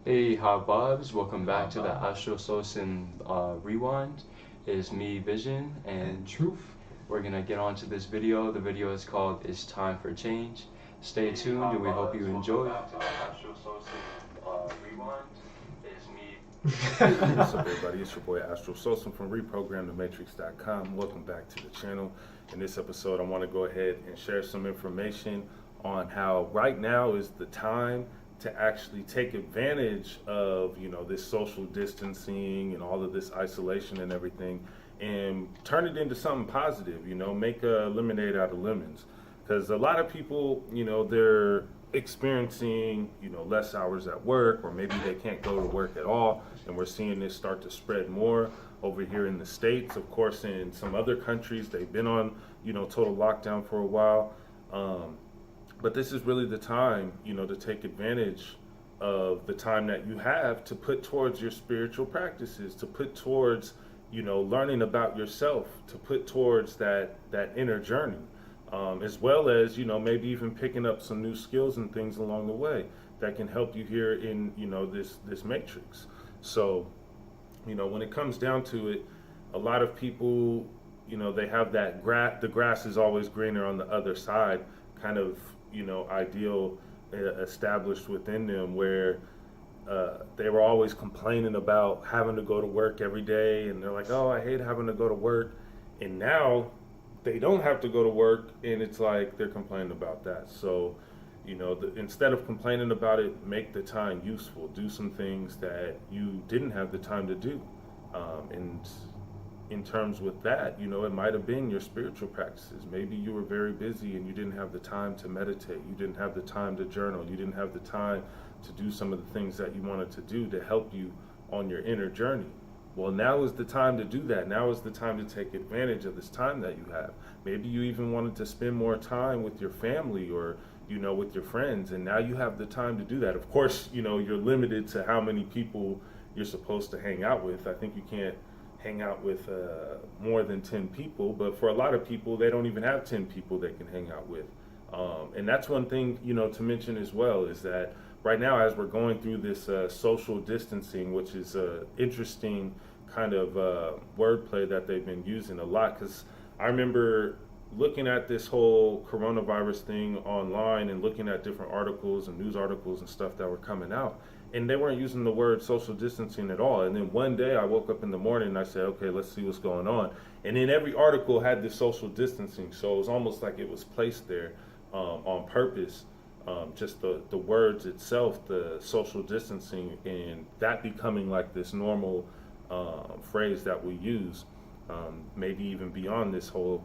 Hey, hi Bobs, welcome back to the Astro Solsin Rewind. It's me, Vision, and Truth. We're gonna get on to this video. The video is called It's Time for Change. Stay tuned and we hope you enjoy. What's up, everybody? It's your boy Astro Solsin from reprogramthematrix.com. Welcome back to the channel. In this episode, I want to go ahead and share some information on how right now is the time to actually take advantage of, this social distancing and all of this isolation and everything, and turn it into something positive. Make a lemonade out of lemons, because a lot of people, they're experiencing, less hours at work, or maybe they can't go to work at all, and we're seeing this start to spread more over here in the States. Of course, in some other countries, they've been on, total lockdown for a while. But this is really the time, to take advantage of the time that you have to put towards your spiritual practices, to put towards, learning about yourself, to put towards that inner journey, as well as, maybe even picking up some new skills and things along the way that can help you here in, this matrix. So, when it comes down to it, a lot of people, they have that the grass is always greener on the other side kind of, ideal established within them, where they were always complaining about having to go to work every day, and they're like, oh, I hate having to go to work. And now they don't have to go to work, and it's like they're complaining about that. So, instead of complaining about it, make the time useful. Do some things that you didn't have the time to do. And in terms with that, it might have been your spiritual practices. Maybe you were very busy and you didn't have the time to meditate. You didn't have the time to journal. You didn't have the time to do some of the things that you wanted to do to help you on your inner journey. Well, now is the time to do that. Now is the time to take advantage of this time that you have. Maybe you even wanted to spend more time with your family, or, with your friends, and now you have the time to do that. Of course, you're limited to how many people you're supposed to hang out with. I think you can't hang out with more than 10 people, but for a lot of people, they don't even have 10 people they can hang out with. And that's one thing, to mention as well, is that right now, as we're going through this social distancing, which is interesting kind of wordplay that they've been using a lot, because I remember looking at this whole coronavirus thing online and looking at different articles and news articles and stuff that were coming out, and they weren't using the word social distancing at all. And then one day I woke up in the morning and I said, okay, let's see what's going on. And then every article had this social distancing, so it was almost like it was placed there on purpose. Just the words itself, the social distancing, and that becoming like this normal phrase that we use, maybe even beyond this whole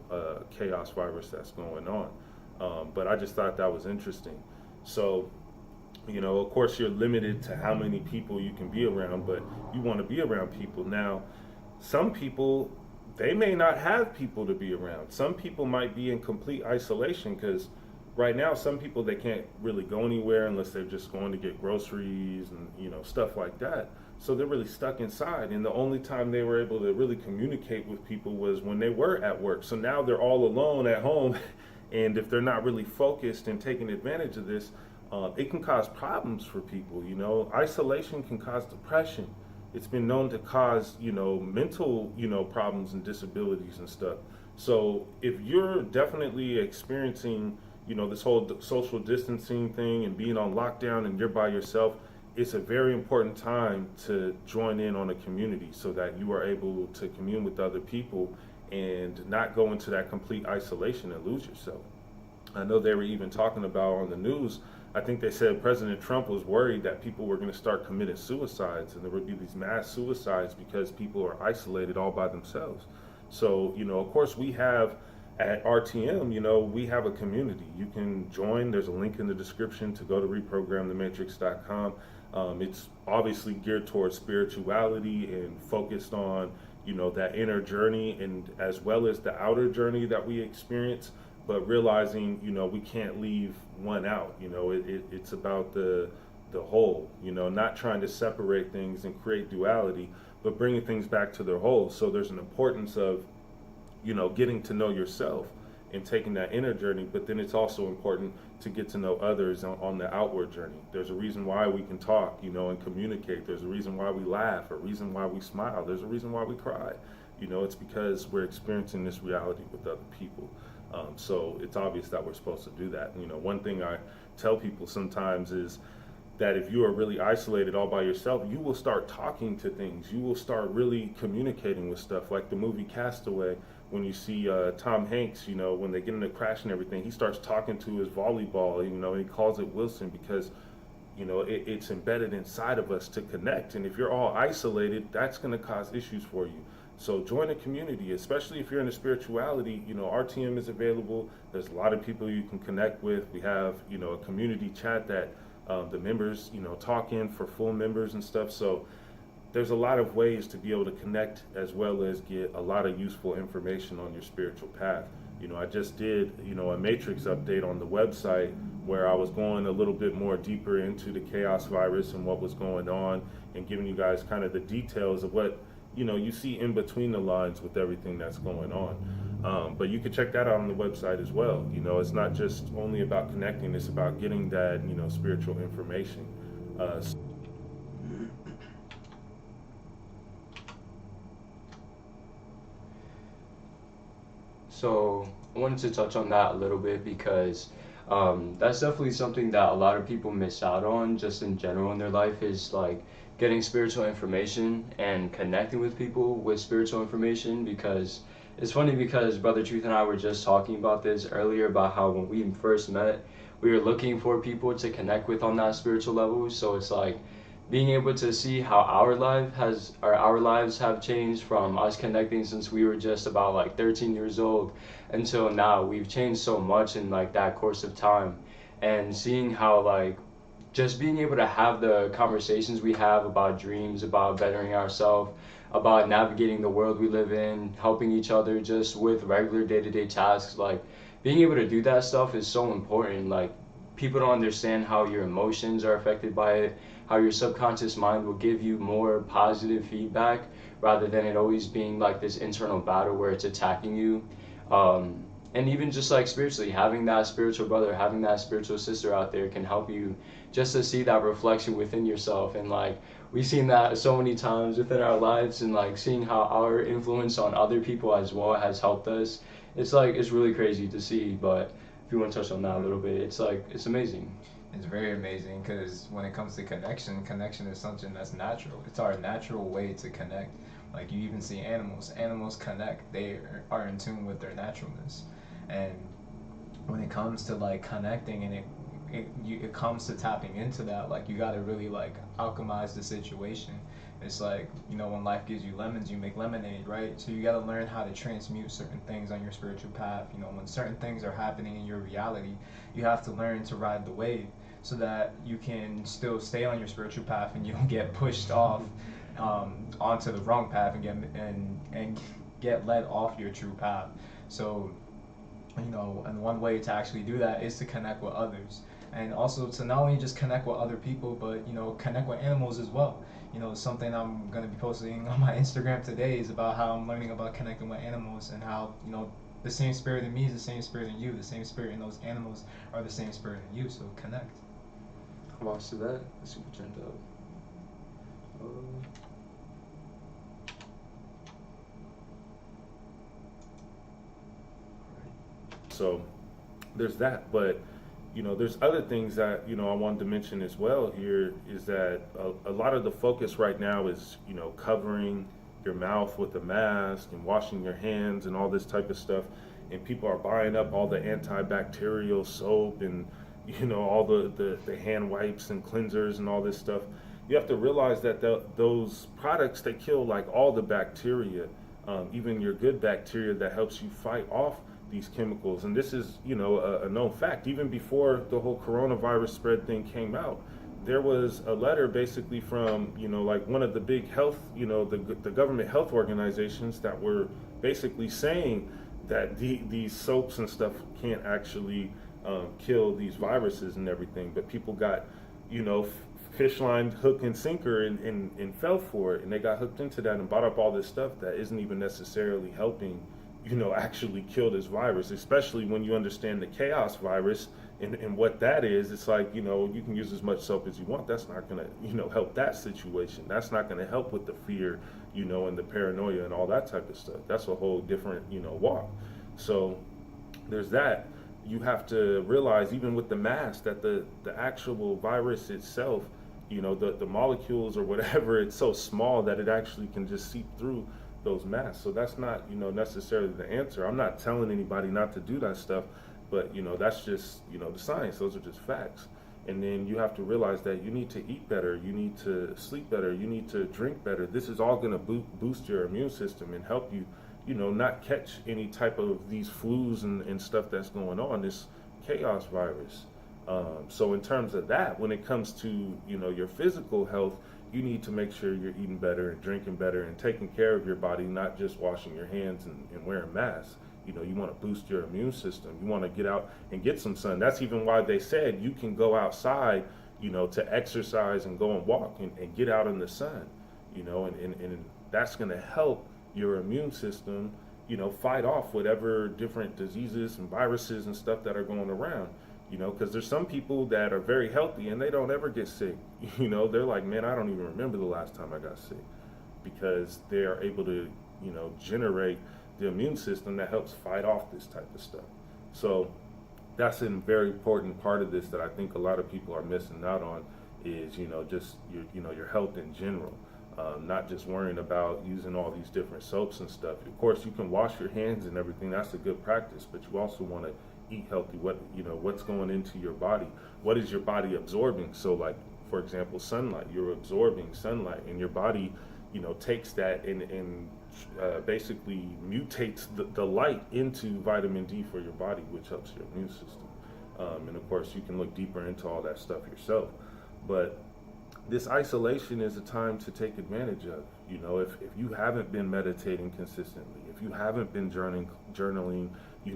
chaos virus that's going on. But I just thought that was interesting. So, of course, you're limited to how many people you can be around, but you want to be around people. Now, some people, they may not have people to be around. Some people might be in complete isolation, because right now, some people, they can't really go anywhere unless they're just going to get groceries and, stuff like that. So they're really stuck inside. And the only time they were able to really communicate with people was when they were at work. So now they're all alone at home. And if they're not really focused and taking advantage of this, it can cause problems for people. Isolation can cause depression. It's been known to cause, mental, problems and disabilities and stuff. So if you're definitely experiencing, this whole social distancing thing and being on lockdown and you're by yourself, it's a very important time to join in on a community so that you are able to commune with other people and not go into that complete isolation and lose yourself. I know they were even talking about on the news, I think they said President Trump was worried that people were going to start committing suicides, and there would be these mass suicides because people are isolated all by themselves. So, of course, we have at RTM, we have a community. You can join. There's a link in the description to go to reprogramthematrix.com. It's obviously geared towards spirituality and focused on, that inner journey, and as well as the outer journey that we experience, but realizing, we can't leave one out. It's about the whole, not trying to separate things and create duality, but bringing things back to their whole. So there's an importance of, getting to know yourself and taking that inner journey, but then it's also important to get to know others on the outward journey. There's a reason why we can talk, and communicate. There's a reason why we laugh, a reason why we smile. There's a reason why we cry. It's because we're experiencing this reality with other people. So it's obvious that we're supposed to do that. One thing I tell people sometimes is that if you are really isolated all by yourself, you will start talking to things. You will start really communicating with stuff, like the movie Castaway. When you see Tom Hanks, when they get in a crash and everything, he starts talking to his volleyball, and he calls it Wilson because, it's embedded inside of us to connect. And if you're all isolated, that's going to cause issues for you. So join a community, especially if you're into spirituality. RTM is available. There's a lot of people you can connect with. We have, a community chat that the members, talk in for full members and stuff. So there's a lot of ways to be able to connect as well as get a lot of useful information on your spiritual path. I just did, a matrix update on the website where I was going a little bit more deeper into the chaos virus and what was going on and giving you guys kind of the details of what, you see in between the lines with everything that's going on. But you can check that out on the website as well. It's not just only about connecting, it's about getting that, spiritual information. So I wanted to touch on that a little bit because that's definitely something that a lot of people miss out on just in general in their life, is like getting spiritual information and connecting with people with spiritual information. Because it's funny, because Brother Truth and I were just talking about this earlier, about how when we first met, we were looking for people to connect with on that spiritual level. So it's like being able to see how our lives have changed from us connecting since we were just about like 13 years old until now. We've changed so much in like that course of time, and seeing how like just being able to have the conversations we have about dreams, about bettering ourselves, about navigating the world we live in, helping each other just with regular day-to-day tasks, like being able to do that stuff is so important. Like, people don't understand how your emotions are affected by it, how your subconscious mind will give you more positive feedback rather than it always being like this internal battle where it's attacking you. And even just like spiritually, having that spiritual brother, having that spiritual sister out there can help you just to see that reflection within yourself. And like, we've seen that so many times within our lives, and like seeing how our influence on other people as well has helped us. It's like, it's really crazy to see. But if you want to touch on that a little bit, it's like, it's amazing. It's very amazing, because when it comes to connection is something that's natural. It's our natural way to connect. Like, you even see animals connect. They are in tune with their naturalness. And when it comes to like connecting, and it comes to tapping into that, like, you got to really like alchemize the situation. It's like, when life gives you lemons, you make lemonade, right? So you got to learn how to transmute certain things on your spiritual path. When certain things are happening in your reality, you have to learn to ride the wave so that you can still stay on your spiritual path and you don't get pushed off onto the wrong path and get led off your true path. So, and one way to actually do that is to connect with others. And also to not only just connect with other people, but, connect with animals as well. Something I'm going to be posting on my Instagram today is about how I'm learning about connecting with animals, and how, the same spirit in me is the same spirit in you. The same spirit in those animals are the same spirit in you. So connect. How much to that? Let's see what turned up. So there's that, but there's other things that I wanted to mention as well here, is that a lot of the focus right now is covering your mouth with a mask and washing your hands and all this type of stuff, and people are buying up all the antibacterial soap and all the hand wipes and cleansers and all this stuff. You have to realize that those products, they kill like all the bacteria, even your good bacteria that helps you fight off these chemicals. And this is a known fact. Even before the whole coronavirus spread thing came out, there was a letter basically from like one of the big health, the government health organizations, that were basically saying that these soaps and stuff can't actually kill these viruses and everything. But people got fish line, hook and sinker, and fell for it, and they got hooked into that and bought up all this stuff that isn't even necessarily helping actually kill this virus, especially when you understand the chaos virus and what that is. It's like, you can use as much soap as you want. That's not going to, help that situation. That's not going to help with the fear, and the paranoia and all that type of stuff. That's a whole different, walk. So there's that. You have to realize, even with the mask, that the actual virus itself, the molecules or whatever, it's so small that it actually can just seep through those masks. So that's not, necessarily the answer. I'm not telling anybody not to do that stuff, but, that's just, the science. Those are just facts. And then you have to realize that you need to eat better, you need to sleep better, you need to drink better. This is all going to boost your immune system and help you, not catch any type of these flus and stuff that's going on, this chaos virus. So in terms of that, when it comes to, your physical health, you need to make sure you're eating better and drinking better and taking care of your body, not just washing your hands and wearing masks. You want to boost your immune system. You want to get out and get some sun. That's even why they said you can go outside, to exercise and go and walk and get out in the sun, and that's going to help your immune system, fight off whatever different diseases and viruses and stuff that are going around. Because there's some people that are very healthy and they don't ever get sick. They're like, man, I don't even remember the last time I got sick, because they are able to, generate the immune system that helps fight off this type of stuff. So that's a very important part of this that I think a lot of people are missing out on is, just your health in general. Not just worrying about using all these different soaps and stuff. Of course, you can wash your hands and everything. That's a good practice, but you also want to eat healthy. What's going into your body? What is your body absorbing? So, like, for example, sunlight. You're absorbing sunlight, and your body, takes that and basically mutates the light into vitamin D for your body, which helps your immune system. And of course, you can look deeper into all that stuff yourself. But this isolation is a time to take advantage of. If you haven't been meditating consistently, if you haven't been journaling,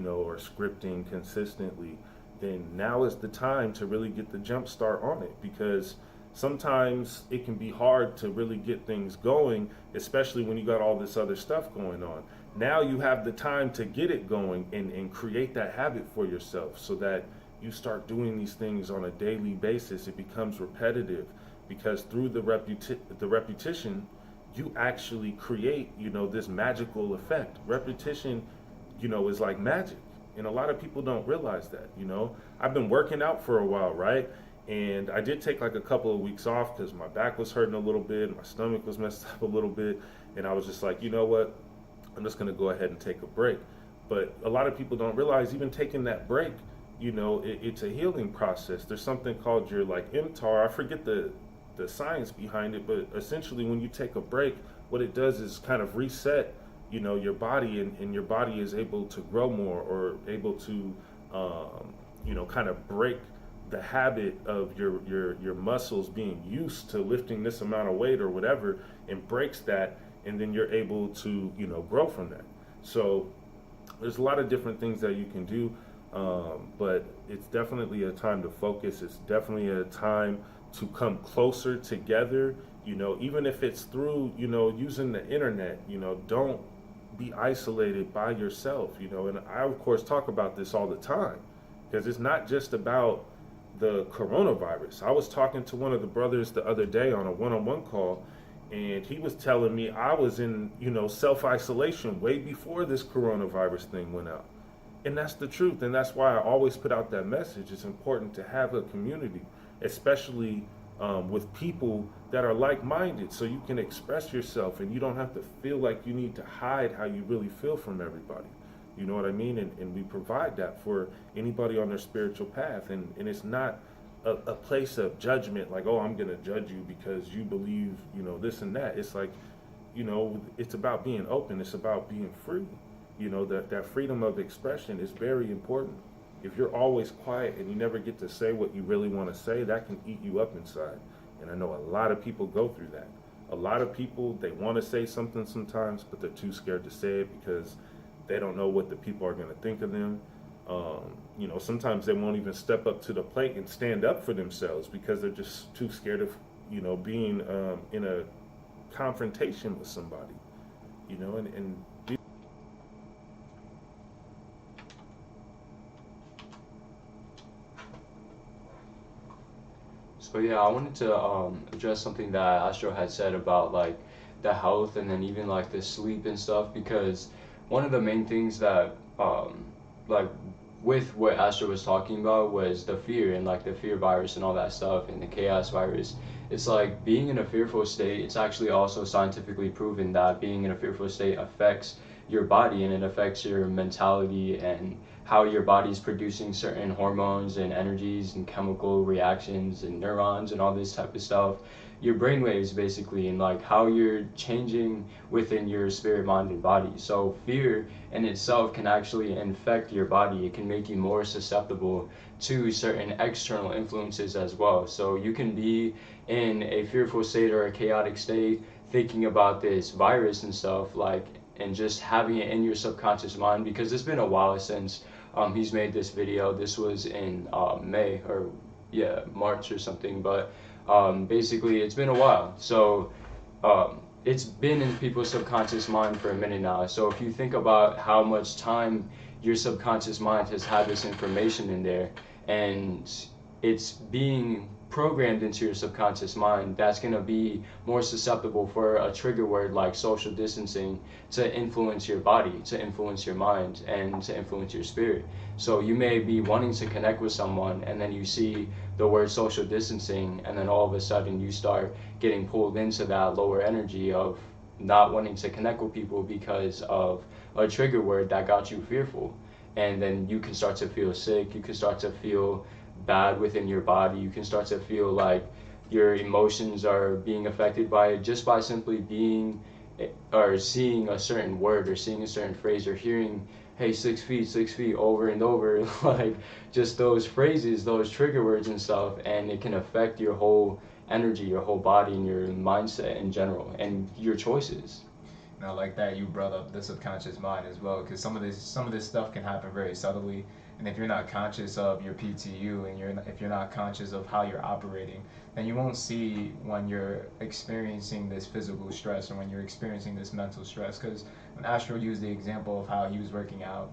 or scripting consistently, then now is the time to really get the jump start on it, because sometimes it can be hard to really get things going, especially when you got all this other stuff going on. Now you have the time to get it going and create that habit for yourself, so that you start doing these things on a daily basis. It becomes repetitive, because through the repetition, you actually create, this magical effect. Repetition, is like magic. And a lot of people don't realize that, I've been working out for a while, right? And I did take like a couple of weeks off because my back was hurting a little bit, my stomach was messed up a little bit. And I was just like, you know what? I'm just going to go ahead and take a break. But a lot of people don't realize, even taking that break, it's a healing process. There's something called your mTAR. I forget the science behind it, but essentially when you take a break, what it does is kind of reset, your body, and your body is able to grow more, or able to, kind of break the habit of your muscles being used to lifting this amount of weight or whatever, and breaks that, and then you're able to, grow from that. So there's a lot of different things that you can do, but it's definitely a time to focus. It's definitely a time to come closer together, even if it's through, using the internet. Don't be isolated by yourself, and I, of course, talk about this all the time, because it's not just about the coronavirus. I was talking to one of the brothers the other day on a one-on-one call, and he was telling me I was in, self-isolation way before this coronavirus thing went out. And that's the truth, and that's why I always put out that message. It's important to have a community, especially with people that are like-minded, so you can express yourself and you don't have to feel like you need to hide how you really feel from everybody. You know what I mean? And we provide that for anybody on their spiritual path. And it's not a place of judgment, like, oh, I'm going to judge you because you believe, this and that. It's like, it's about being open. It's about being free. That freedom of expression is very important. If you're always quiet and you never get to say what you really want to say, that can eat you up inside. And I know a lot of people go through that. A lot of people, they want to say something sometimes, but they're too scared to say it because they don't know what the people are going to think of them. Sometimes they won't even step up to the plate and stand up for themselves because they're just too scared of, being in a confrontation with somebody, and But yeah, I wanted to address something that Astro had said about like the health and then even like the sleep and stuff, because one of the main things that like with what Astro was talking about was the fear and like the fear virus and all that stuff and the chaos virus. It's like being in a fearful state, it's actually also scientifically proven that being in a fearful state affects your body and it affects your mentality and how your body's producing certain hormones and energies and chemical reactions and neurons and all this type of stuff, your brainwaves basically, and like how you're changing within your spirit, mind, and body. So fear in itself can actually infect your body. It can make you more susceptible to certain external influences as well. So you can be in a fearful state or a chaotic state thinking about this virus and stuff, like, and just having it in your subconscious mind, because it's been a while since he's made this video. This was in May or March or something, but basically it's been a while. So it's been in people's subconscious mind for a minute now. So if you think about how much time your subconscious mind has had this information in there and it's being programmed into your subconscious mind, that's going to be more susceptible for a trigger word like social distancing to influence your body, to influence your mind, and to influence your spirit. So you may be wanting to connect with someone and then you see the word social distancing and then all of a sudden you start getting pulled into that lower energy of not wanting to connect with people because of a trigger word that got you fearful. And then you can start to feel sick, you can start to feel bad within your body, you can start to feel like your emotions are being affected by it just by simply being or seeing a certain word or seeing a certain phrase or hearing, hey, 6 feet over and over, like just those phrases, those trigger words and stuff, and it can affect your whole energy, your whole body, and your mindset in general, and your choices. Now, like that, you brought up the subconscious mind as well, because some of this stuff can happen very subtly, and if you're not conscious of your PTU and if you're not conscious of how you're operating, then you won't see when you're experiencing this physical stress or when you're experiencing this mental stress. Because when Astro used the example of how he was working out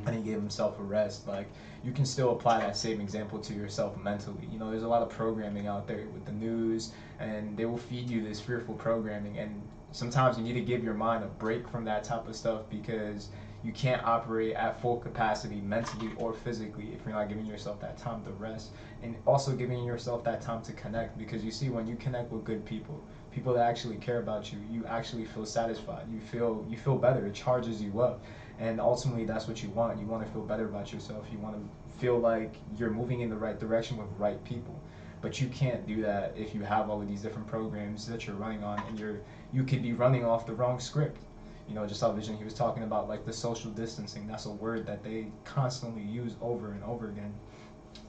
and he gave himself a rest, like you can still apply that same example to yourself mentally. You know, there's a lot of programming out there with the news, and they will feed you this fearful programming, and sometimes you need to give your mind a break from that type of stuff, because you can't operate at full capacity mentally or physically if you're not giving yourself that time to rest, and also giving yourself that time to connect. Because you see, when you connect with good people, people that actually care about you, you actually feel satisfied, you feel better, it charges you up, and ultimately that's what you want. You want to feel better about yourself, you want to feel like you're moving in the right direction with right people. But you can't do that if you have all of these different programs that you're running on, and you could be running off the wrong script. You know, just how Vision, he was talking about like the social distancing. That's a word that they constantly use over and over again.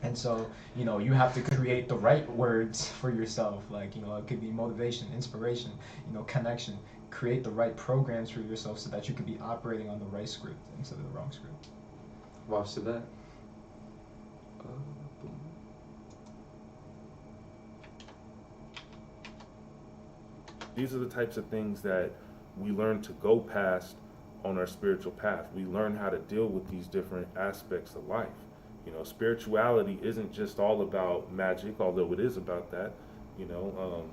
And so, you know, you have to create the right words for yourself. Like, you know, it could be motivation, inspiration, you know, connection. Create the right programs for yourself so that you could be operating on the right script instead of the wrong script. Watch to that. These are the types of things that we learn to go past on our spiritual path. We learn how to deal with these different aspects of life. You know, spirituality isn't just all about magic, although it is about that. You know,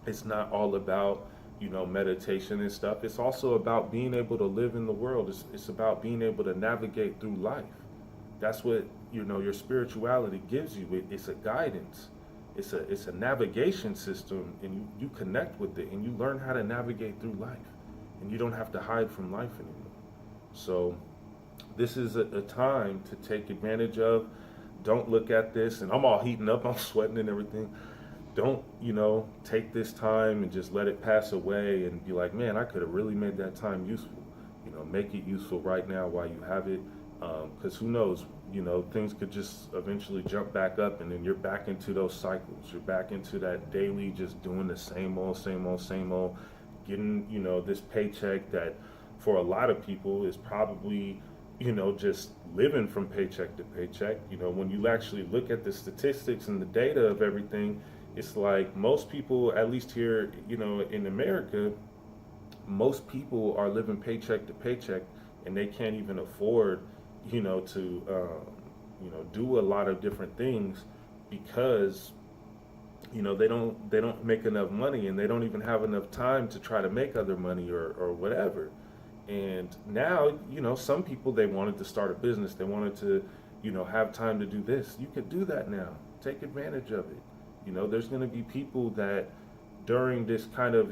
it's not all about, you know, meditation and stuff. It's also about being able to live in the world. It's about being able to navigate through life. That's what, you know, your spirituality gives you. It's a guidance. It's a navigation system, and you connect with it, and you learn how to navigate through life, and you don't have to hide from life anymore. So this is a time to take advantage of. Don't look at this, and I'm all heating up, I'm sweating and everything. Don't, you know, take this time and just let it pass away and be like, man, I could have really made that time useful. You know, make it useful right now while you have it, because who knows, you know, things could just eventually jump back up, and then you're back into those cycles. You're back into that daily, just doing the same old, getting, you know, this paycheck that for a lot of people is probably, you know, just living from paycheck to paycheck. You know, when you actually look at the statistics and the data of everything, it's like most people, at least here, you know, in America, most people are living paycheck to paycheck, and they can't even afford, you know, to, you know, do a lot of different things because they don't make enough money, and they don't even have enough time to try to make other money or whatever. And now, some people, they wanted to start a business, they wanted to, have time to do this. You could do that now. Take advantage of it. There's going to be people that during this kind of,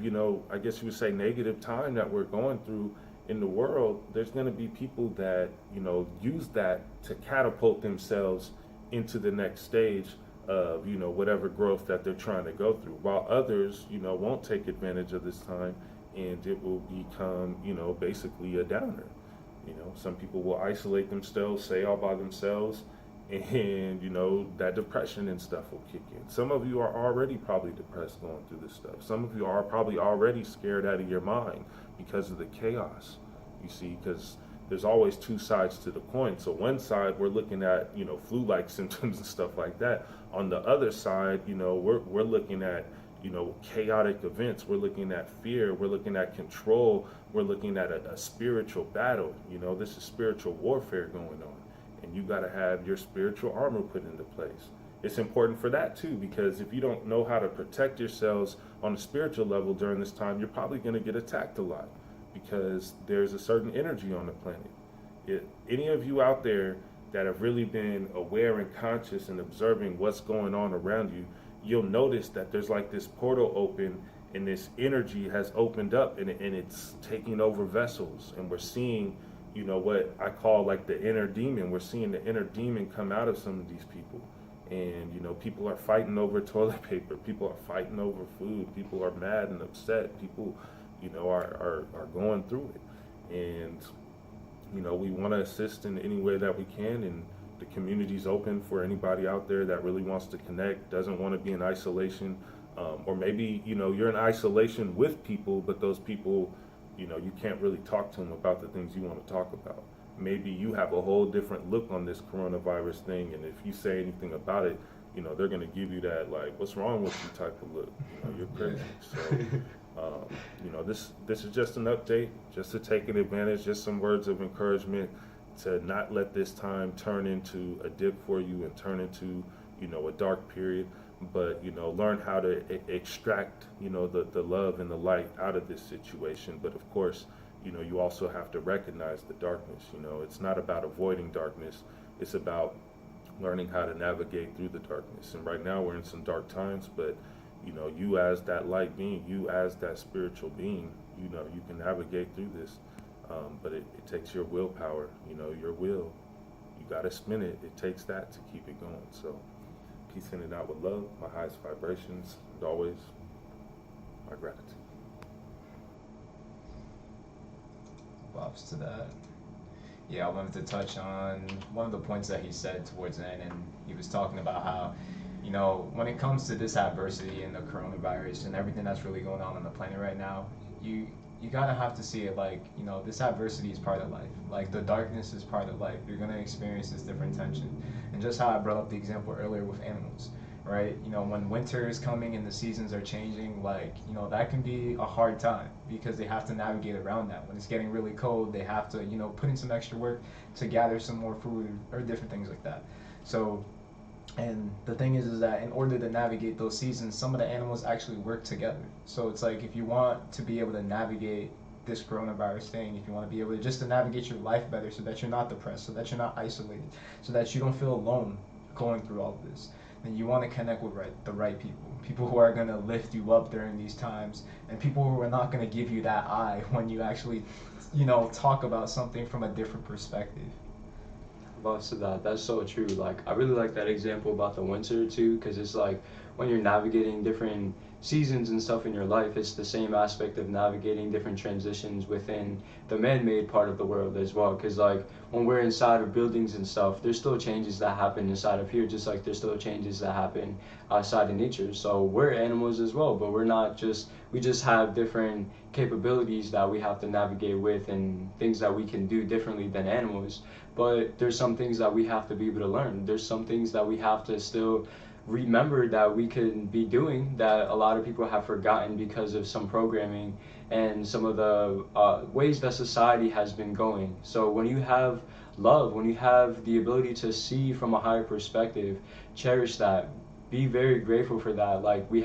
I guess you would say negative time that we're going through in the world, there's going to be people that, use that to catapult themselves into the next stage of, whatever growth that they're trying to go through, while others, won't take advantage of this time, and it will become, basically a downer. Some people will isolate themselves, stay all by themselves, and that depression and stuff will kick in. Some of you are already probably depressed going through this stuff. Some of you are probably already scared out of your mind because of the chaos, you see, because there's always two sides to the coin. So one side, we're looking at, flu-like symptoms and stuff like that. On the other side, we're looking at, chaotic events. We're looking at fear. We're looking at control. We're looking at a spiritual battle. This is spiritual warfare going on. And you got to have your spiritual armor put into place. It's important for that too, because if you don't know how to protect yourselves on a spiritual level during this time, you're probably going to get attacked a lot, because there's a certain energy on the planet. Any of you out there that have really been aware and conscious and observing what's going on around you, you'll notice that there's like this portal open, and this energy has opened up, and it's taking over vessels, and we're seeing, what I call like the inner demon. We're seeing the inner demon come out of some of these people. And, people are fighting over toilet paper. People are fighting over food. People are mad and upset. People, are going through it. And, we want to assist in any way that we can. And the community's open for anybody out there that really wants to connect, doesn't want to be in isolation. Or maybe, you're in isolation with people, but those people, you can't really talk to them about the things you want to talk about. Maybe you have a whole different look on this coronavirus thing, and if you say anything about it, they're going to give you that, like, what's wrong with you type of look. You're crazy. So, this is just an update, just to take an advantage, just some words of encouragement to not let this time turn into a dip for you and turn into, a dark period, but, learn how to extract, the love and the light out of this situation. But of course, you also have to recognize the darkness. It's not about avoiding darkness. It's about learning how to navigate through the darkness. And right now we're in some dark times, but, you as that light being, you as that spiritual being, you can navigate through this. But it takes your willpower, your will. You got to spin it. It takes that to keep it going. So peace in and out with love, my highest vibrations, and always my gratitude. Props to that. Yeah, I wanted to touch on one of the points that he said towards the end, and he was talking about how, when it comes to this adversity and the coronavirus and everything that's really going on the planet right now, you gotta have to see it like, this adversity is part of life. Like, the darkness is part of life. You're gonna experience this different tension. And just how I brought up the example earlier with animals, right? When winter is coming and the seasons are changing, like, that can be a hard time because they have to navigate around that. When it's getting really cold, they have to, put in some extra work to gather some more food or different things like that. So, and the thing is that in order to navigate those seasons, some of the animals actually work together. So it's like, if you want to be able to navigate this coronavirus thing, if you want to be able to just to navigate your life better so that you're not depressed, so that you're not isolated, so that you don't feel alone going through all of this, then you want to connect with the right people who are going to lift you up during these times, and people who are not going to give you that eye when you actually, talk about something from a different perspective. So that's so true. Like, I really like that example about the winter too, because it's like when you're navigating different seasons and stuff in your life, it's the same aspect of navigating different transitions within the man-made part of the world as well. Because like when we're inside of buildings and stuff, there's still changes that happen inside of here, just like there's still changes that happen outside of nature. So we're animals as well, but we just have different capabilities that we have to navigate with, and things that we can do differently than animals. But there's some things that we have to be able to learn. There's some things that we have to still remember that we can be doing that a lot of people have forgotten because of some programming and some of the ways that society has been going. So when you have love, when you have the ability to see from a higher perspective, cherish that. be very grateful for that. Like we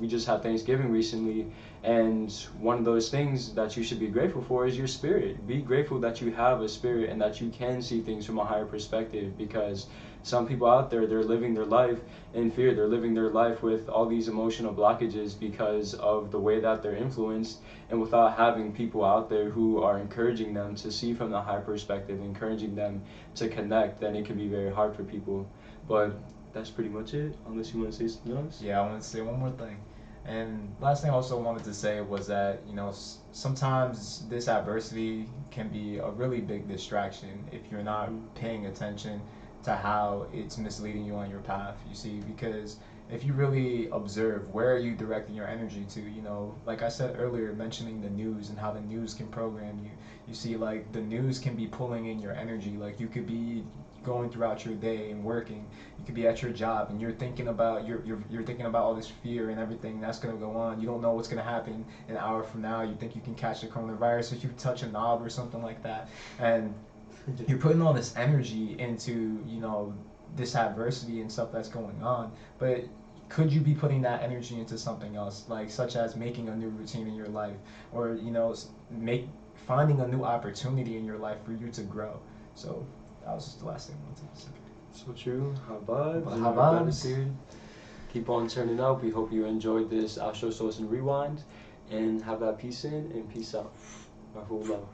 just had Thanksgiving recently, and one of those things that you should be grateful for is your spirit. Be grateful that you have a spirit and that you can see things from a higher perspective, because some people out there, they're living their life in fear. They're living their life with all these emotional blockages because of the way that they're influenced, and without having people out there who are encouraging them to see from the high perspective, encouraging them to connect, then it can be very hard for people. But that's pretty much it, unless you want to say something else. Yeah, I want to say one more thing. And last thing I also wanted to say was that, sometimes this adversity can be a really big distraction if you're not paying attention to how it's misleading you on your path, you see, because if you really observe, where are you directing your energy to? Like I said earlier, mentioning the news and how the news can program you. You see, like, the news can be pulling in your energy. Like, you could be going throughout your day and working. You could be at your job and you're thinking about you're thinking about all this fear and everything that's gonna go on. You don't know what's gonna happen an hour from now. You think you can catch the coronavirus if you touch a knob or something like that, and you're putting all this energy into this adversity and stuff that's going on. But could you be putting that energy into something else, like such as making a new routine in your life, or finding a new opportunity in your life for you to grow? So that was just the last thing I wanted to say. So true. High vibes. High vibes. Gratitude. Keep on turning up. We hope you enjoyed this Astro Solsin Rewind, and have that peace in and peace out. My whole love.